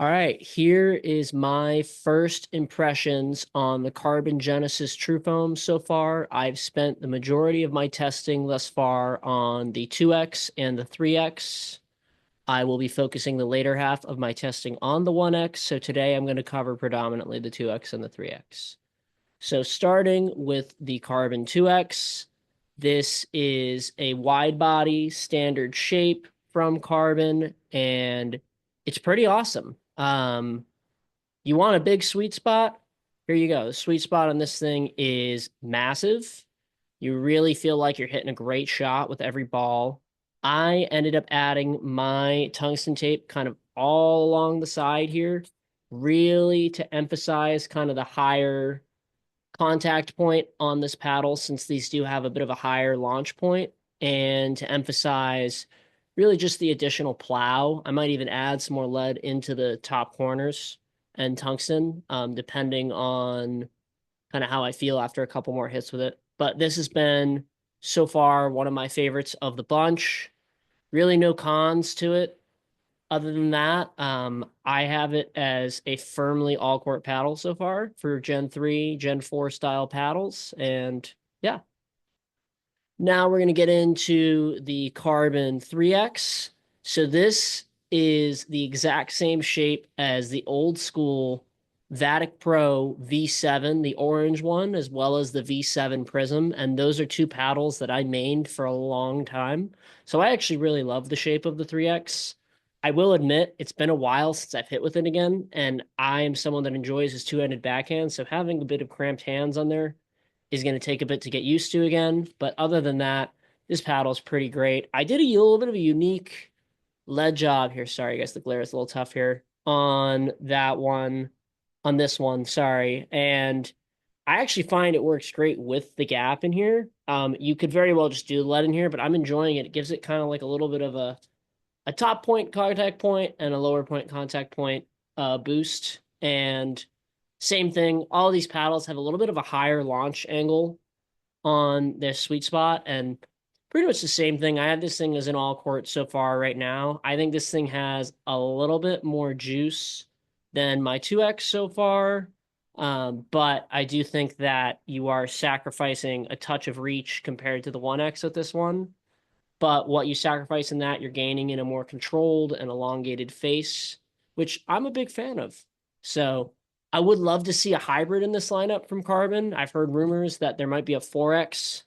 All right, here is my first impressions on the Carbon Genesis True Foam so far. I've spent the majority of my testing thus far on the 2X and the 3X. I will be focusing the later half of my testing on the 1X, so today I'm going to cover predominantly the 2X and the 3X. So starting with the Carbon 2X, this is a wide body standard shape from Carbon, and it's pretty awesome. You want a big sweet spot? Here you go. The sweet spot on this thing is massive. You really feel like you're hitting a great shot with every ball. I ended up adding my tungsten tape kind of all along the side here, really to emphasize kind of the higher contact point on this paddle, since these do have a bit of a higher launch point, and to emphasize really just the additional plow. I might even add some more lead into the top corners and tungsten, depending on kind of how I feel after a couple more hits with it. But this has been so far one of my favorites of the bunch. Really no cons to it. Other than that, I have it as a firmly all court paddle so far for Gen 3, Gen 4 style paddles. And yeah, now we're going to get into the Carbon 3X. So this is the exact same shape as the old school Vatic Pro V7, the orange one, as well as the V7 Prism. And those are two paddles that I mained for a long time. So I actually really love the shape of the 3X. I will admit it's been a while since I've hit with it again, and I am someone that enjoys his two-handed backhand, so having a bit of cramped hands on there is going to take a bit to get used to again. But other than that, this paddle is pretty great. I did a little bit of a unique lead job here. Sorry, I guess the glare is a little tough here on that one, on this one. Sorry. And I actually find it works great with the gap in here. You could very well just do the lead in here, but I'm enjoying it. It gives it kind of like a little bit of a top point contact point and a lower point contact point boost. And same thing, all these paddles have a little bit of a higher launch angle on their sweet spot, and pretty much the same thing. I have this thing as an all court so far right now. I think this thing has a little bit more juice than my 2X so far. But I do think that you are sacrificing a touch of reach compared to the 1X with this one. But what you sacrifice in that, you're gaining in a more controlled and elongated face, which I'm a big fan of. So I would love to see a hybrid in this lineup from Carbon. I've heard rumors that there might be a 4X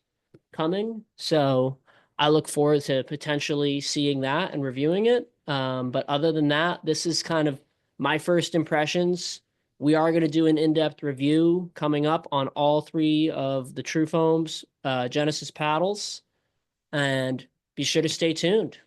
coming. So I look forward to potentially seeing that and reviewing it. But other than that, this is kind of my first impressions. We are going to do an in-depth review coming up on all three of the True Foams Genesis paddles. And be sure to stay tuned.